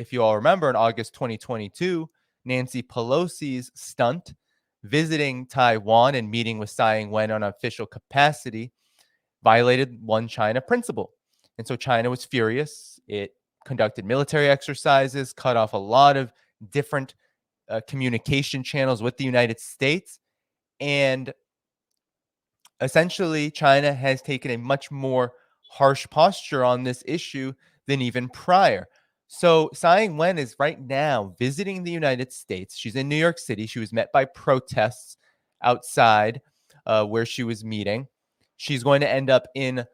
if you all remember, in August 2022, Nancy Pelosi's stunt visiting Taiwan and meeting with Tsai Ing-wen on an official capacity violated one China principle. And so China was furious. It conducted military exercises, cut off a lot of different communication channels with the United States. And essentially, China has taken a much more harsh posture on this issue than even prior. So Tsai Ing-wen is right now visiting the United States. She's in New York City. She was met by protests outside where she was meeting. She's going to end up in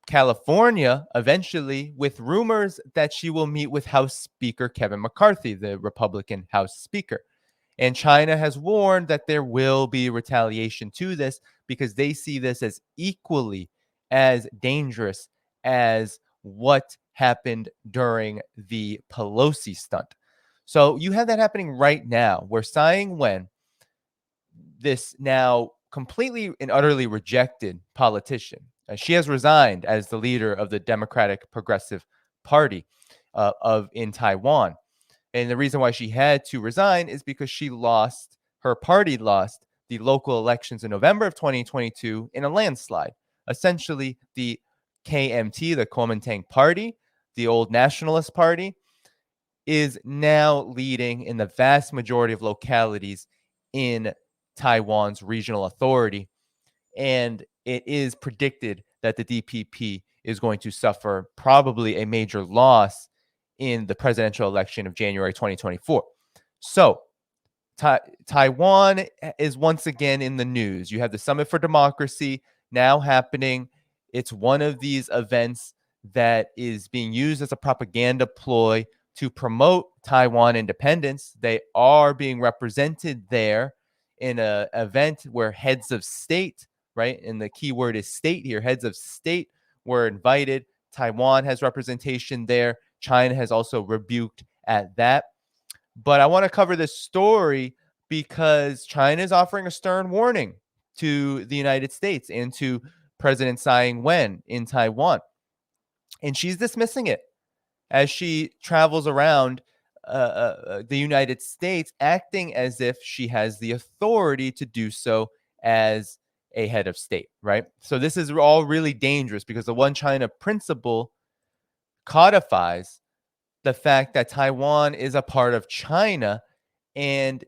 California eventually, with rumors that she will meet with House Speaker Kevin McCarthy, the Republican House Speaker. And China has warned that there will be retaliation to this because they see this as equally as dangerous as what happened during the Pelosi stunt. So you have that happening right now, where Tsai Ing-wen, this now completely and utterly rejected politician, she has resigned as the leader of the Democratic Progressive Party in Taiwan. And the reason why she had to resign is because her party lost the local elections in November of 2022 in a landslide. Essentially, the KMT, the Kuomintang Party, the old nationalist party, is now leading in the vast majority of localities in Taiwan's regional authority. And it is predicted that the DPP is going to suffer probably a major loss in the presidential election of January 2024. So Taiwan is once again in the news. You have the Summit for Democracy now happening. It's one of these events that is being used as a propaganda ploy to promote Taiwan independence. They are being represented there in an event where heads of state, right? And the key word is state here. Heads of state were invited. Taiwan has representation there. China has also rebuked at that. But I want to cover this story because China is offering a stern warning to the United States and to President Tsai Ing-wen in Taiwan. And she's dismissing it as she travels around the United States, acting as if she has the authority to do so as a head of state, right? So this is all really dangerous because the One China principle codifies the fact that Taiwan is a part of China, and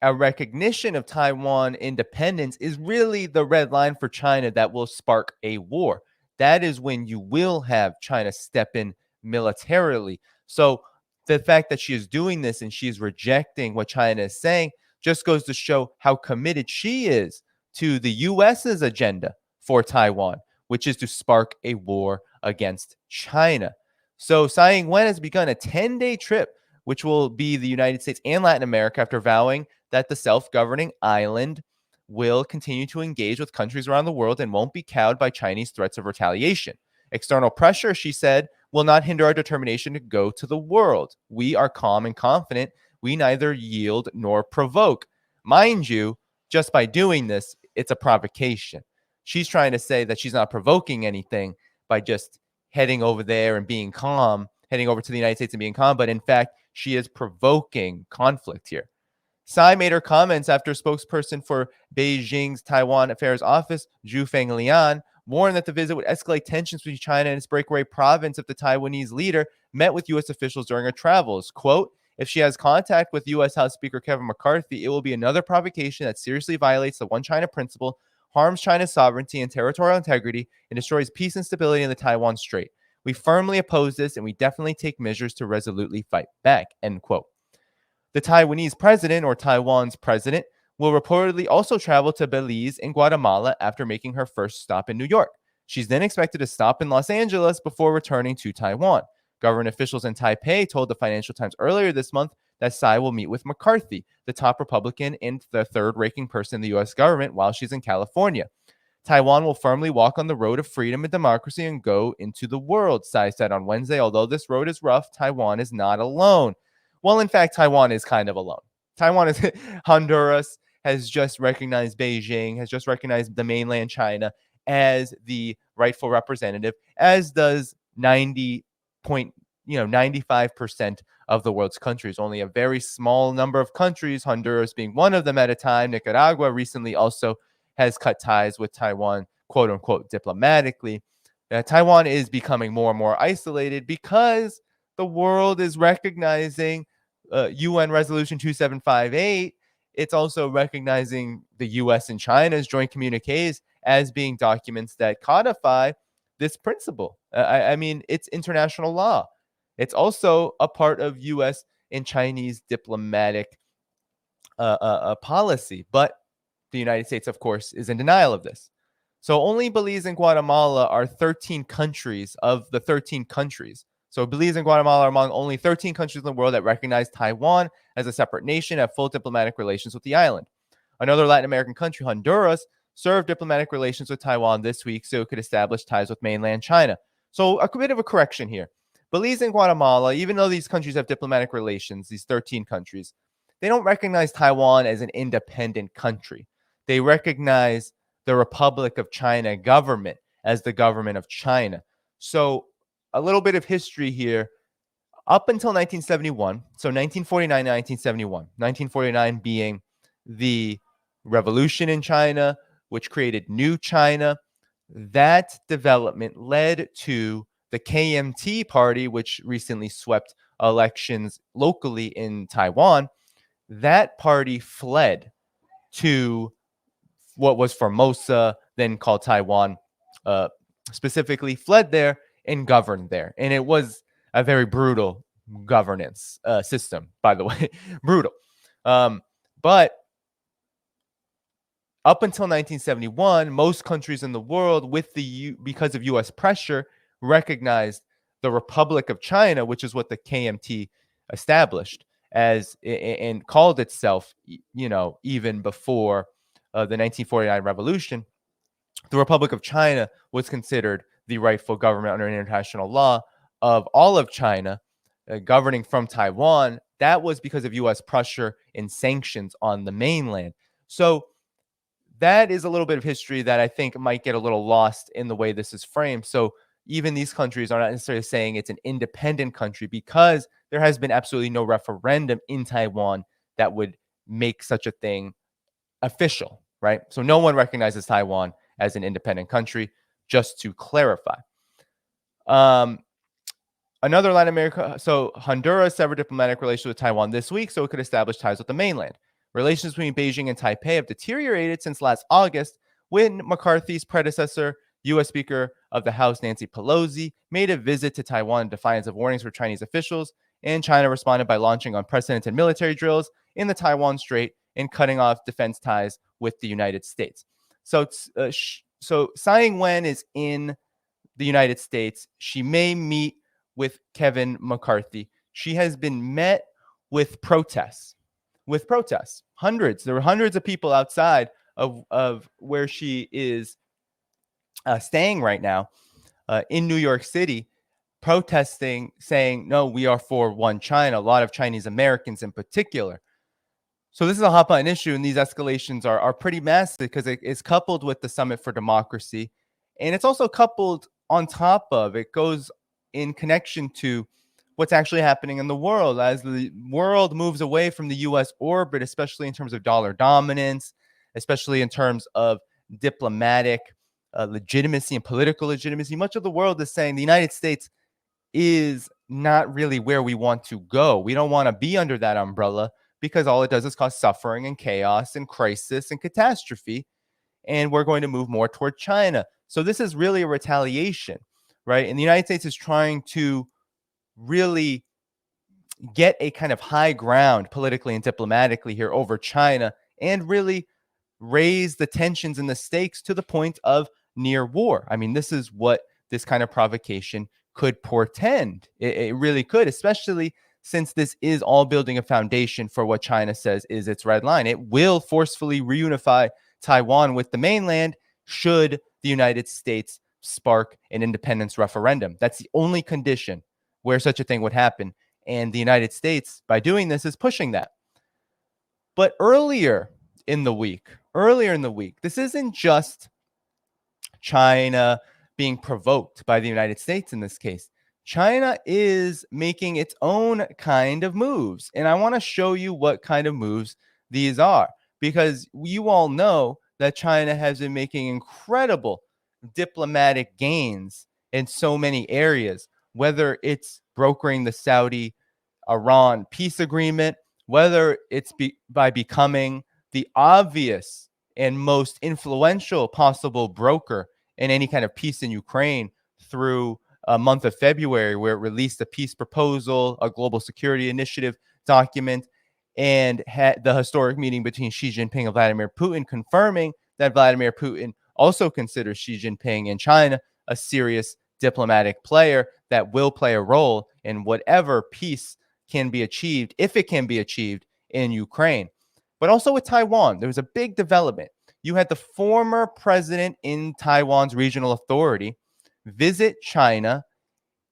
a recognition of Taiwan independence is really the red line for China that will spark a war. That is when you will have China step in militarily. So the fact that she is doing this and she is rejecting what China is saying just goes to show how committed she is to the US's agenda for Taiwan, which is to spark a war against China. So Tsai Ing-wen has begun a 10-day trip, which will be the United States and Latin America, after vowing that the self-governing island will continue to engage with countries around the world and won't be cowed by Chinese threats of retaliation. External pressure, she said, will not hinder our determination to go to the world. We are calm and confident. We neither yield nor provoke. Mind you, just by doing this, it's a provocation. She's trying to say that she's not provoking anything by just heading over there and being calm, heading over to the United States and being calm, but in fact, she is provoking conflict here. Tsai made her comments after spokesperson for Beijing's Taiwan Affairs Office, Zhu Fenglian, warned that the visit would escalate tensions between China and its breakaway province if the Taiwanese leader met with U.S. officials during her travels. Quote, if she has contact with U.S. House Speaker Kevin McCarthy, it will be another provocation that seriously violates the One China principle, harms China's sovereignty and territorial integrity, and destroys peace and stability in the Taiwan Strait. We firmly oppose this, and we definitely take measures to resolutely fight back, end quote. The Taiwanese president, or Taiwan's president, will reportedly also travel to Belize and Guatemala after making her first stop in New York. She's then expected to stop in Los Angeles before returning to Taiwan. Government officials in Taipei told the Financial Times earlier this month that Tsai will meet with McCarthy, the top Republican and the third-ranking person in the U.S. government, while she's in California. Taiwan will firmly walk on the road of freedom and democracy and go into the world, Tsai said on Wednesday. Although this road is rough, Taiwan is not alone. Well, in fact, Taiwan is kind of alone. Taiwan is Honduras has just recognized Beijing, has just recognized the mainland China as the rightful representative, as does 95% of the world's countries. Only a very small number of countries, Honduras being one of them at a time. Nicaragua recently also has cut ties with Taiwan, quote unquote, diplomatically. Taiwan is becoming more and more isolated because the world is recognizing UN Resolution 2758. It's also recognizing the US and China's joint communiques as being documents that codify this principle. I mean, it's international law. It's also a part of US and Chinese diplomatic policy. But the United States, of course, is in denial of this. So only Belize and Guatemala are 13 countries of the 13 countries. So Belize and Guatemala are among only 13 countries in the world that recognize Taiwan as a separate nation, have full diplomatic relations with the island. Another Latin American country, Honduras, served diplomatic relations with Taiwan this week so it could establish ties with mainland China. So a bit of a correction here. Belize and Guatemala, even though these countries have diplomatic relations, these 13 countries, they don't recognize Taiwan as an independent country. They recognize the Republic of China government as the government of China. So a little bit of history here. Up until 1971, so 1949 to 1971, 1949 being the revolution in China, which created New China. That development led to the KMT party, which recently swept elections locally in Taiwan. That party fled to what was Formosa, then called Taiwan, specifically fled there and governed there. And it was a very brutal governance system, by the way, brutal. But up until 1971, most countries in the world, because of U.S. pressure, recognized the Republic of China, which is what the KMT established as and called itself, even before the 1949 revolution. The Republic of China was considered the rightful government under international law of all of China, governing from Taiwan. That was because of U.S. pressure and sanctions on the mainland. So that is a little bit of history that I think might get a little lost in the way this is framed. So even these countries are not necessarily saying it's an independent country because there has been absolutely no referendum in Taiwan that would make such a thing official, right? So no one recognizes Taiwan as an independent country, just to clarify. Another Latin America, so Honduras severed diplomatic relations with Taiwan this week so it could establish ties with the mainland. Relations between Beijing and Taipei have deteriorated since last August when McCarthy's predecessor, U.S. Speaker of the House Nancy Pelosi, made a visit to Taiwan in defiance of warnings for Chinese officials, and China responded by launching unprecedented military drills in the Taiwan Strait and cutting off defense ties with the United States. So Tsai Ing-wen is in the United States. She may meet with Kevin McCarthy. She has been met with protests. There were hundreds of people outside of where she is staying right now in New York City, protesting, saying, no, we are for one China, a lot of Chinese Americans in particular. So this is a hot button issue, and these escalations are pretty massive because it is coupled with the Summit for Democracy. And it's also coupled on top of, it goes in connection to what's actually happening in the world as the world moves away from the U.S. orbit, especially in terms of dollar dominance, especially in terms of diplomatic legitimacy and political legitimacy. Much of the world is saying the United States is not really where we want to go. We don't want to be under that umbrella because all it does is cause suffering and chaos and crisis and catastrophe. And we're going to move more toward China. So this is really a retaliation, right? And the United States is trying to really get a kind of high ground politically and diplomatically here over China and really raise the tensions and the stakes to the point of near war. I mean, this is what this kind of provocation could portend. It really could, especially since this is all building a foundation for what China says is its red line. It will forcefully reunify Taiwan with the mainland should the United States spark an independence referendum. That's the only condition where such a thing would happen. And the United States, by doing this, is pushing that. But earlier in the week, this isn't just China being provoked by the United States in this case. China is making its own kind of moves. And I want to show you what kind of moves these are, because you all know that China has been making incredible diplomatic gains in so many areas, whether it's brokering the Saudi Iran peace agreement, whether it's by becoming the obvious and most influential possible broker in any kind of peace in Ukraine through a month of February, where it released a peace proposal, a global security initiative document, and had the historic meeting between Xi Jinping and Vladimir Putin, confirming that Vladimir Putin also considers Xi Jinping and China a serious diplomatic player that will play a role in whatever peace can be achieved, if it can be achieved in Ukraine. But also with Taiwan, there was a big development. You had the former president in Taiwan's regional authority visit China,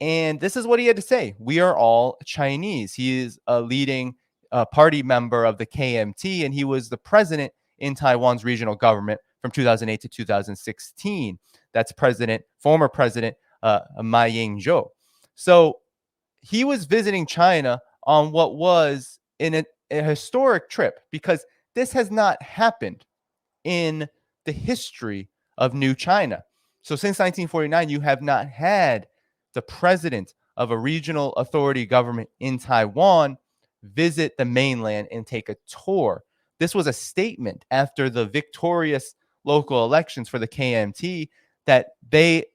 and this is what he had to say. We are all Chinese. He is a leading party member of the KMT, and he was the president in Taiwan's regional government from 2008 to 2016. That's former president Ying-jeou. So he was visiting China on what was a historic trip, because this has not happened in the history of New China. So since 1949, you have not had the president of a regional authority government in Taiwan visit the mainland and take a tour. This was a statement after the victorious local elections for the KMT that they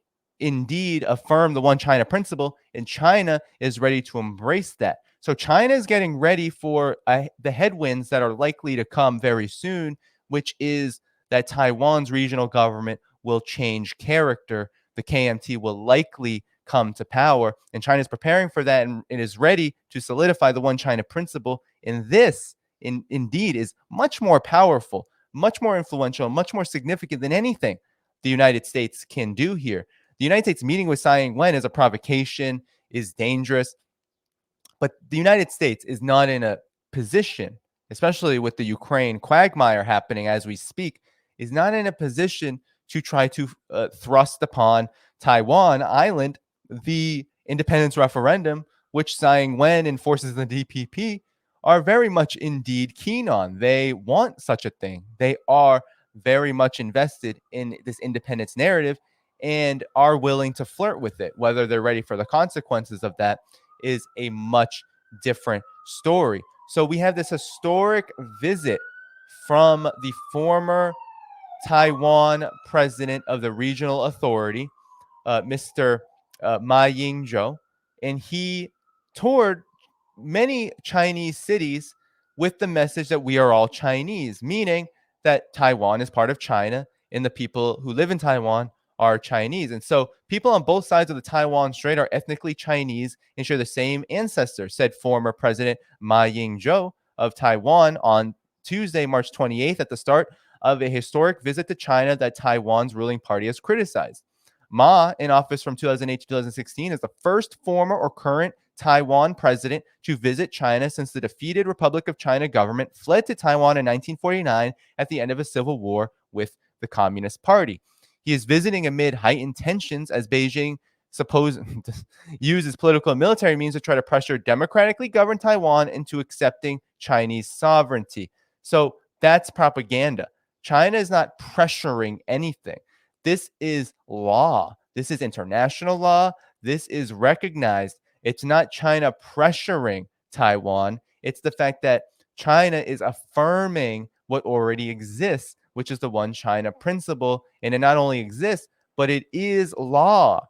indeed affirm the one China principle, and China is ready to embrace that. So China is getting ready for the headwinds that are likely to come very soon, which is that Taiwan's regional government will change character. The KMT will likely come to power, and China is preparing for that, and it is ready to solidify the one China principle. And this indeed is much more powerful, much more influential, much more significant than anything the United States can do here. The United States meeting with Tsai Ing-wen is a provocation, is dangerous, but the United States is not in a position, especially with the Ukraine quagmire happening as we speak, is not in a position to try to thrust upon Taiwan Island the independence referendum, which Tsai Ing-wen and forces in the DPP are very much indeed keen on. They want such a thing. They are very much invested in this independence narrative and are willing to flirt with it. Whether they're ready for the consequences of that is a much different story. So we have this historic visit from the former Taiwan president of the regional authority, Mr. Ying-jeou, and he toured many Chinese cities with the message that we are all Chinese, meaning that Taiwan is part of China and the people who live in Taiwan are Chinese. And so people on both sides of the Taiwan Strait are ethnically Chinese and share the same ancestors, said former President Ma Ying-jeou of Taiwan on Tuesday, March 28th, at the start of a historic visit to China that Taiwan's ruling party has criticized. Ma, in office from 2008 to 2016, is the first former or current Taiwan president to visit China since the defeated Republic of China government fled to Taiwan in 1949 at the end of a civil war with the Communist Party. He is visiting amid heightened tensions as Beijing uses political and military means to try to pressure democratically governed Taiwan into accepting Chinese sovereignty. So that's propaganda. China is not pressuring anything. This is law. This is international law. This is recognized. It's not China pressuring Taiwan. It's the fact that China is affirming what already exists, which is the one China principle. And it not only exists, but it is law.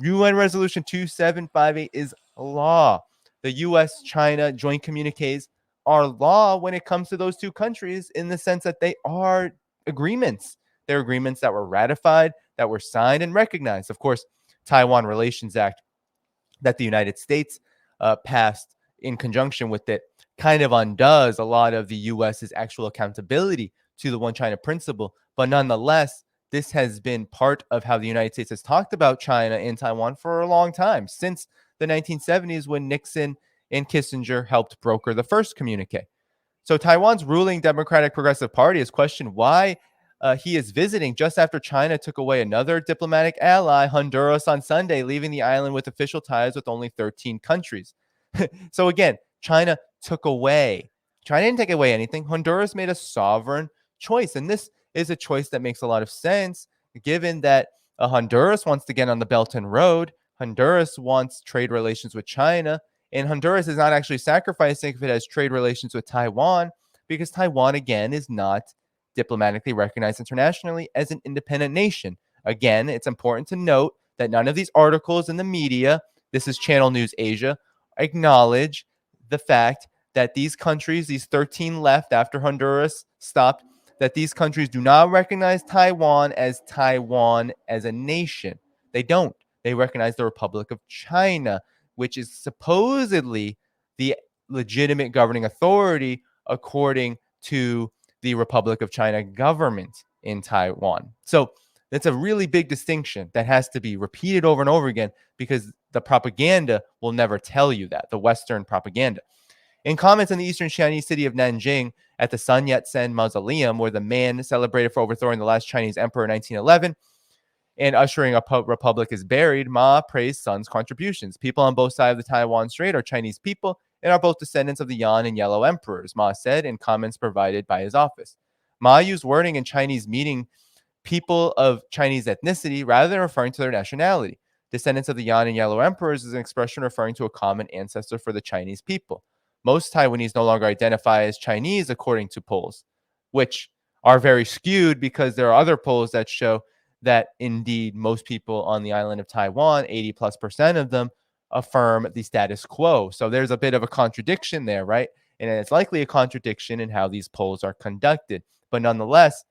UN Resolution 2758 is law. The US-China joint communiques are law when it comes to those two countries, in the sense that they are agreements. They're agreements that were ratified, that were signed and recognized. Of course, Taiwan Relations Act that the United States passed in conjunction with it kind of undoes a lot of the US's actual accountability to the one China principle. But nonetheless, this has been part of how the United States has talked about China and Taiwan for a long time, since the 1970s, when Nixon and Kissinger helped broker the first communique. So Taiwan's ruling Democratic Progressive Party has questioned why he is visiting just after China took away another diplomatic ally, Honduras, on Sunday, leaving the island with official ties with only 13 countries. So again, China took away. China didn't take away anything. Honduras made a sovereign choice. And this is a choice that makes a lot of sense, given that Honduras wants to get on the Belt and Road. Honduras wants trade relations with China. And Honduras is not actually sacrificing if it has trade relations with Taiwan, because Taiwan, again, is not diplomatically recognized internationally as an independent nation. Again, it's important to note that none of these articles in the media, this is Channel News Asia, acknowledge the fact that these countries, these 13 left after Honduras stopped, that these countries do not recognize Taiwan as a nation. They don't. They recognize the Republic of China, which is supposedly the legitimate governing authority according to the Republic of China government in Taiwan. So that's a really big distinction that has to be repeated over and over again, because the propaganda will never tell you that, the Western propaganda. In comments in the eastern Chinese city of Nanjing at the Sun Yat-sen Mausoleum, where the man celebrated for overthrowing the last Chinese emperor in 1911 and ushering a republic is buried, Ma praised Sun's contributions. People on both sides of the Taiwan Strait are Chinese people and are both descendants of the Yan and Yellow emperors, Ma said in comments provided by his office. Ma used wording in Chinese meaning people of Chinese ethnicity rather than referring to their nationality. Descendants of the Yan and Yellow emperors is an expression referring to a common ancestor for the Chinese people. Most Taiwanese no longer identify as Chinese according to polls, which are very skewed because there are other polls that show that indeed most people on the island of Taiwan, 80+% of them, affirm the status quo. So there's a bit of a contradiction there, right? And it's likely a contradiction in how these polls are conducted. But nonetheless,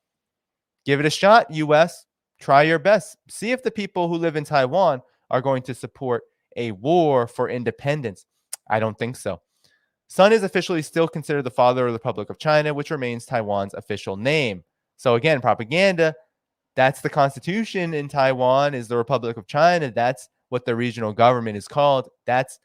give it a shot, US. Try your best. See if the people who live in Taiwan are going to support a war for independence. I don't think so. Sun is officially still considered the father of the Republic of China, which remains Taiwan's official name. So again, propaganda, that's the constitution in Taiwan, is the Republic of China. That's what the regional government is called. That's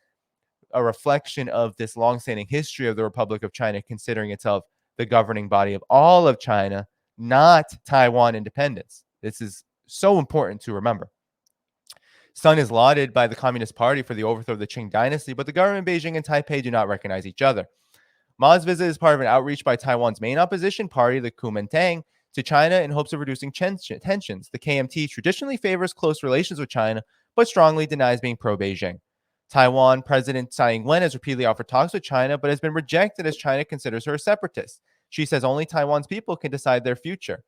a reflection of this longstanding history of the Republic of China, considering itself the governing body of all of China, not Taiwan independence. This is so important to remember. Sun is lauded by the Communist Party for the overthrow of the Qing dynasty, but the government in Beijing and Taipei do not recognize each other. Ma's visit is part of an outreach by Taiwan's main opposition party, the Kuomintang, to China in hopes of reducing tensions. The KMT traditionally favors close relations with China, but strongly denies being pro-Beijing. Taiwan President Tsai Ing-wen has repeatedly offered talks with China, but has been rejected as China considers her a separatist. She says only Taiwan's people can decide their future.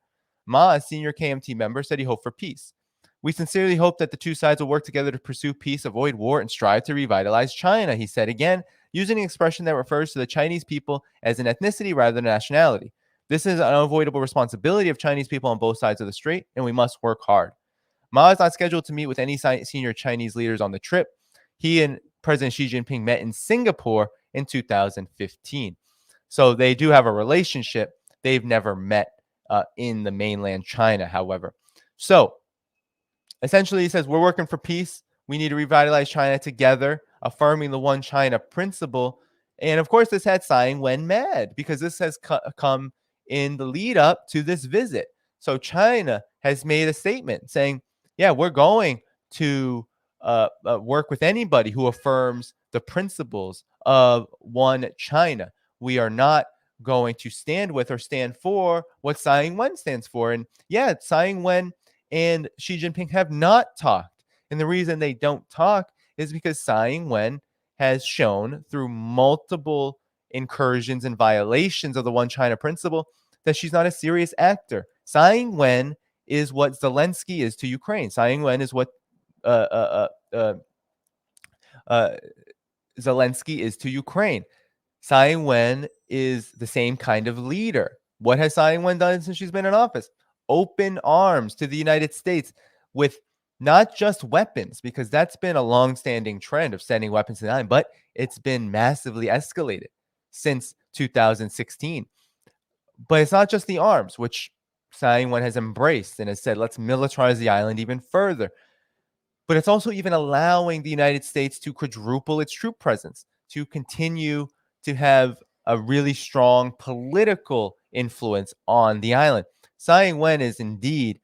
Ma, a senior KMT member, said he hoped for peace. We sincerely hope that the two sides will work together to pursue peace, avoid war, and strive to revitalize China, he said again, using an expression that refers to the Chinese people as an ethnicity rather than nationality. This is an unavoidable responsibility of Chinese people on both sides of the strait, and we must work hard. Ma is not scheduled to meet with any senior Chinese leaders on the trip. He and President Xi Jinping met in Singapore in 2015. So they do have a relationship. They've never met in the mainland China, however. So essentially, he says, we're working for peace. We need to revitalize China together, affirming the one China principle. And of course, this had Tsai Ing-wen mad because this has come in the lead up to this visit. So China has made a statement saying, yeah, we're going to work with anybody who affirms the principles of one China. We are not going to stand with or stand for what Tsai Ing-wen stands for. And yeah, Tsai Ing-wen and Xi Jinping have not talked. And the reason they don't talk is because Tsai Ing-wen has shown through multiple incursions and violations of the one China principle that she's not a serious actor. Tsai Ing-wen is what Zelensky is to Ukraine. Tsai Ing-wen is what Zelensky is to Ukraine. Tsai Ing-wen is the same kind of leader. What has Tsai Ing-wen done since she's been in office? Open arms to the United States with not just weapons, because that's been a long-standing trend of sending weapons to the island, but it's been massively escalated since 2016. But it's not just the arms, which Tsai Ing-wen has embraced and has said, let's militarize the island even further. But it's also even allowing the United States to quadruple its troop presence, to continue to have a really strong political influence on the island. Tsai Ing-wen is indeed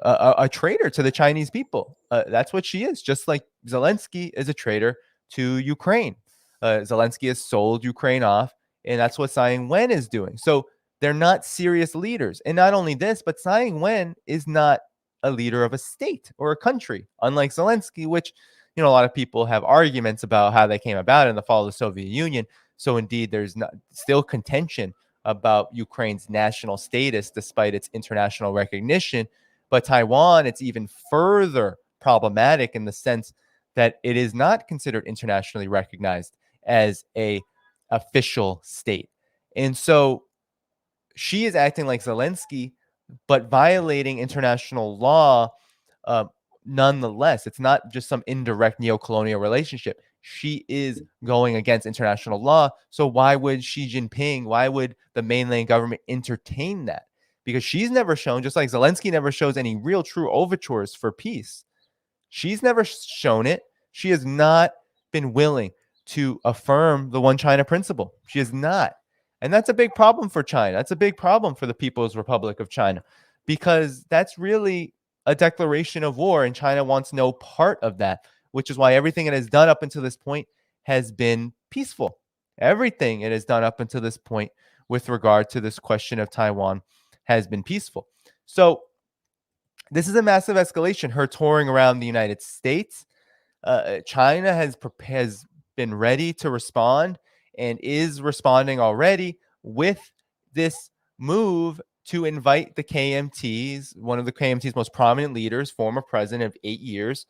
a traitor to the Chinese people. That's what she is, just like Zelensky is a traitor to Ukraine. Zelensky has sold Ukraine off, and that's what Tsai Ing-wen is doing. So they're not serious leaders. And not only this, but Tsai Ing-wen is not a leader of a state or a country, unlike Zelensky, which a lot of people have arguments about how they came about in the fall of the Soviet Union. So indeed, there's not still contention about Ukraine's national status despite its international recognition. But Taiwan, it's even further problematic in the sense that it is not considered internationally recognized as a official state. And so she is acting like Zelensky, but violating international law uh, nonetheless. It's not just some indirect neo-colonial relationship. She is going against international law. So why would Xi Jinping, why would the mainland government entertain that? Because she's never shown, just like Zelensky never shows any real true overtures for peace. She's never shown it. She has not been willing to affirm the one China principle. She has not. And that's a big problem for China. That's a big problem for the People's Republic of China, because that's really a declaration of war, and China wants no part of that, which is why everything it has done up until this point has been peaceful. Everything it has done up until this point with regard to this question of Taiwan has been peaceful. So this is a massive escalation. Her touring around the United States, China has been ready to respond and is responding already with this move to invite the KMTs, one of the KMT's most prominent leaders, former president of 8 years,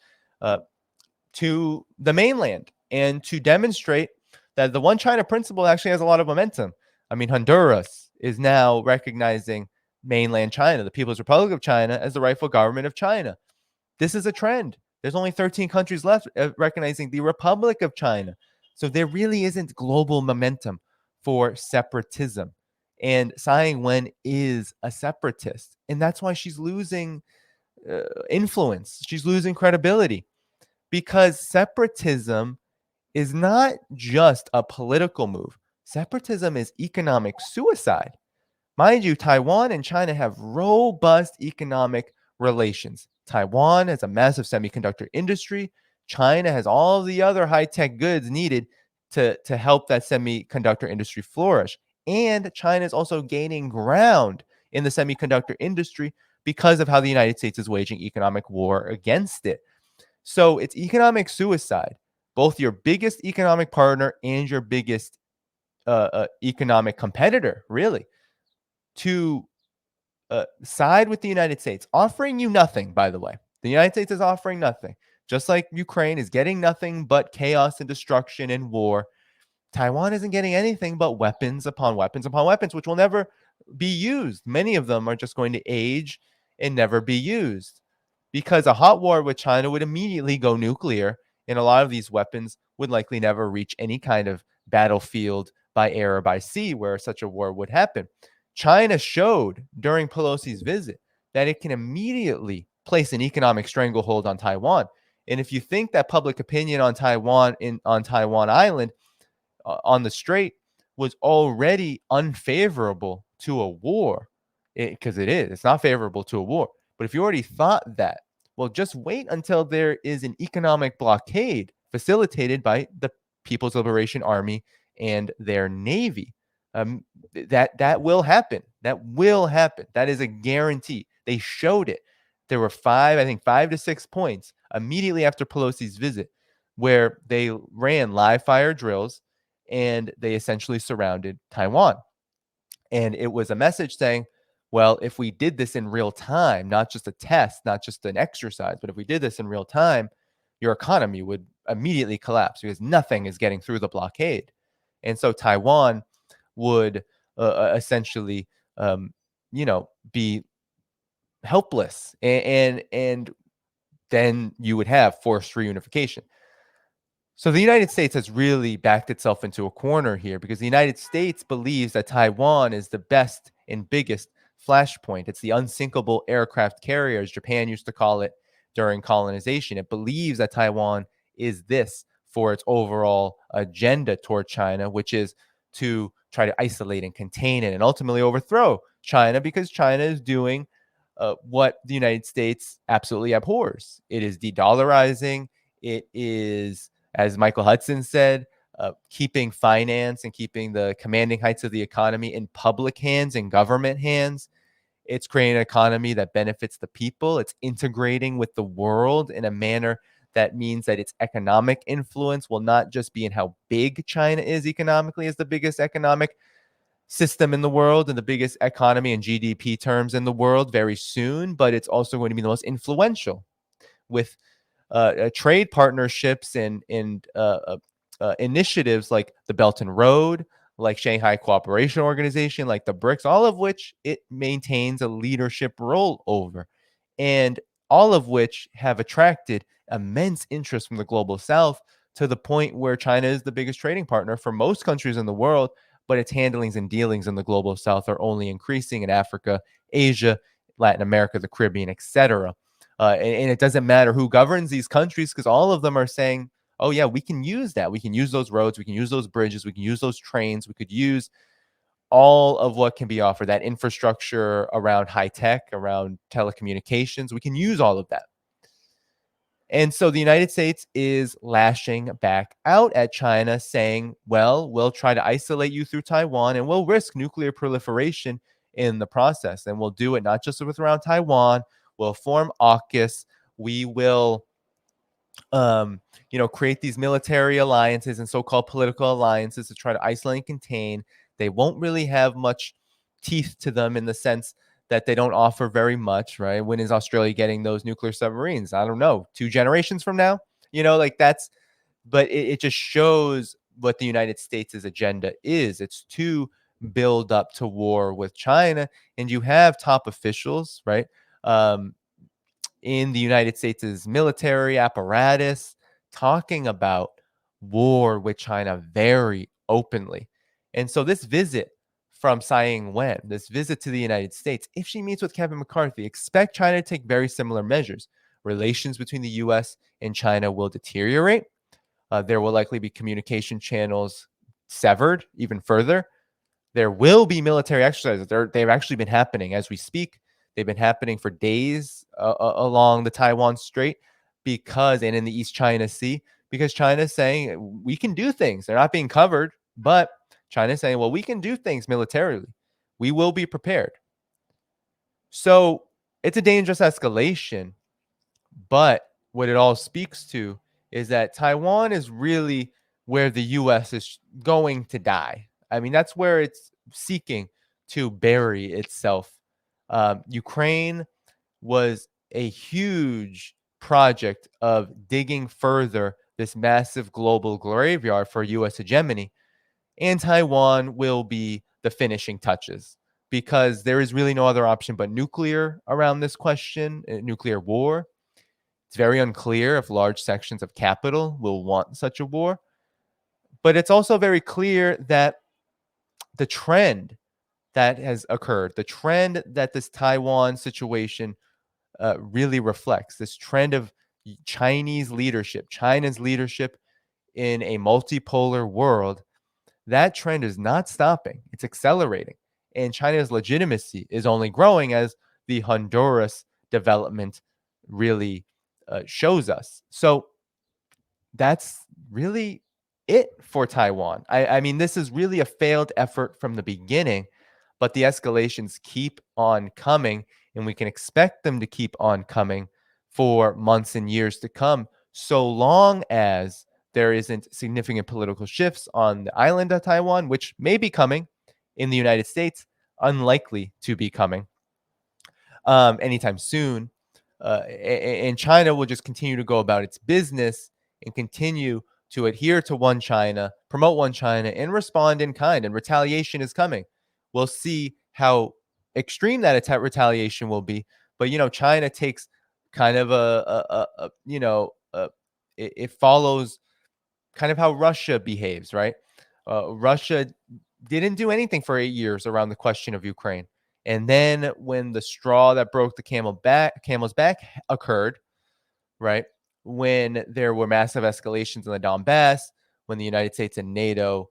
to the mainland, and to demonstrate that the one China principle actually has a lot of momentum. I mean, Honduras is now recognizing mainland China, the People's Republic of China, as the rightful government of China. This is a trend. There's only 13 countries left recognizing the Republic of China. So there really isn't global momentum for separatism. And Tsai Ing-wen is a separatist. And that's why she's losing influence. She's losing credibility, because separatism is not just a political move. Separatism is economic suicide. Mind you, Taiwan and China have robust economic relations. Taiwan has a massive semiconductor industry. China has all the other high-tech goods needed to help that semiconductor industry flourish. And China is also gaining ground in the semiconductor industry because of how the United States is waging economic war against it. So it's economic suicide. Both your biggest economic partner and your biggest economic competitor, really, to side with the United States, offering you nothing, by the way. The United States is offering nothing. Just like Ukraine is getting nothing but chaos and destruction and war, Taiwan isn't getting anything but weapons upon weapons upon weapons, which will never be used. Many of them are just going to age and never be used, because a hot war with China would immediately go nuclear, and a lot of these weapons would likely never reach any kind of battlefield by air or by sea where such a war would happen. China showed during Pelosi's visit that it can immediately place an economic stranglehold on Taiwan. And if you think that public opinion on Taiwan Island, on the Strait, was already unfavorable to a war, because it's not favorable to a war. But if you already thought that, well, just wait until there is an economic blockade facilitated by the People's Liberation Army and their Navy. That will happen. That will happen. That is a guarantee. They showed it. There were 5 to 6 points immediately after Pelosi's visit where they ran live fire drills and they essentially surrounded Taiwan. And it was a message saying, well, if we did this in real time, not just a test, not just an exercise, but if we did this in real time, your economy would immediately collapse because nothing is getting through the blockade. And so Taiwan would essentially, be helpless, and then you would have forced reunification. So the United States has really backed itself into a corner here, because the United States believes that Taiwan is the best and biggest flashpoint. It's the unsinkable aircraft carrier, as Japan used to call it during colonization. It believes that Taiwan is this for its overall agenda toward China, which is to try to isolate and contain it and ultimately overthrow China because China is doing what the United States absolutely abhors. It is de-dollarizing. It is, as Michael Hudson said, keeping finance and keeping the commanding heights of the economy in public hands and government hands. It's creating an economy that benefits the people. It's integrating with the world in a manner that means that its economic influence will not just be in how big China is economically as the biggest economic system in the world and the biggest economy in GDP terms in the world very soon, but it's also going to be the most influential with trade partnerships and initiatives like the Belt and Road, like Shanghai Cooperation Organization, like the BRICS, all of which it maintains a leadership role over, and all of which have attracted immense interest from the global South to the point where China is the biggest trading partner for most countries in the world, but its handlings and dealings in the global South are only increasing in Africa, Asia, Latin America, the Caribbean, etc. And it doesn't matter who governs these countries because all of them are saying, oh, yeah, we can use that. We can use those roads. We can use those bridges. We can use those trains. We could use all of what can be offered, that infrastructure around high tech, around telecommunications. We can use all of that. And so the United States is lashing back out at China, saying, well, we'll try to isolate you through Taiwan and we'll risk nuclear proliferation in the process. And we'll do it not just with around Taiwan. We'll form AUKUS. We will create these military alliances and so-called political alliances to try to isolate and contain. They won't really have much teeth to them in the sense that they don't offer very much, right? When is Australia getting those nuclear submarines? I don't know, 2 generations from now? But it just shows what the United States' agenda is. It's to build up to war with China. And you have top officials, right? In the United States' military apparatus talking about war with China very openly. And so this visit from Tsai Ing-wen, this visit to the United States, if she meets with Kevin McCarthy, expect China to take very similar measures. Relations between the U.S. and China will deteriorate. There will likely be communication channels severed even further. There will be military exercises. They've actually been happening as we speak. They've been happening for days along the Taiwan Strait and in the East China Sea, because China is saying we can do things. They're not being covered, but China is saying, well, we can do things militarily. We will be prepared. So it's a dangerous escalation. But what it all speaks to is that Taiwan is really where the U.S. is going to die. I mean, that's where it's seeking to bury itself. Ukraine was a huge project of digging further this massive global graveyard for U.S. hegemony, and Taiwan will be the finishing touches because there is really no other option but nuclear around this question, nuclear war. It's very unclear if large sections of capital will want such a war. But it's also very clear that the trend that has occurred, the trend that this Taiwan situation really reflects, this trend of China's leadership in a multipolar world, that trend is not stopping. It's accelerating. And China's legitimacy is only growing as the Honduras development really shows us. So that's really it for Taiwan. I mean, this is really a failed effort from the beginning, but the escalations keep on coming, and we can expect them to keep on coming for months and years to come, so long as there isn't significant political shifts on the island of Taiwan, which may be coming in the United States, unlikely to be coming anytime soon. And China will just continue to go about its business and continue to adhere to one China, promote one China, and respond in kind. And retaliation is coming. We'll see how extreme that retaliation will be. But China takes kind of it follows kind of how Russia behaves, right? Russia didn't do anything for 8 years around the question of Ukraine. And then when the straw that broke the camel's back occurred, right? When there were massive escalations in the Donbass, when the United States and NATO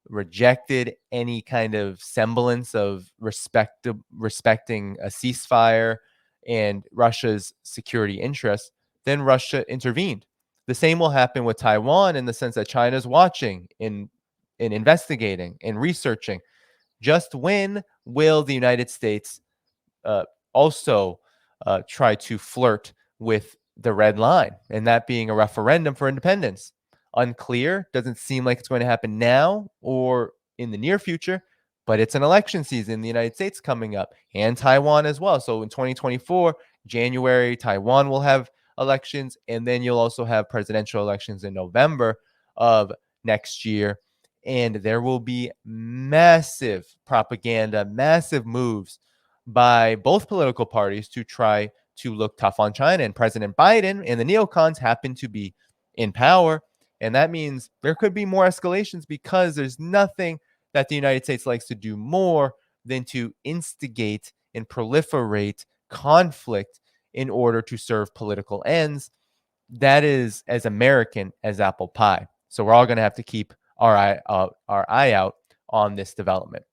rejected any kind of semblance of respecting a ceasefire and Russia's security interests, then Russia intervened. The same will happen with Taiwan in the sense that China's watching in investigating and researching. Just when will the United States uh, also try to flirt with the red line, and that being a referendum for independence? Unclear. Doesn't seem like it's going to happen now or in the near future, but it's an election season in the United States coming up and Taiwan as well. So in 2024, January, Taiwan will have elections, and then you'll also have presidential elections in November of next year. And there will be massive propaganda, massive moves by both political parties to try to look tough on China. And President Biden and the neocons happen to be in power. And that means there could be more escalations because there's nothing that the United States likes to do more than to instigate and proliferate conflict in order to serve political ends. That is as American as apple pie. So we're all going to have to keep our eye out on this development.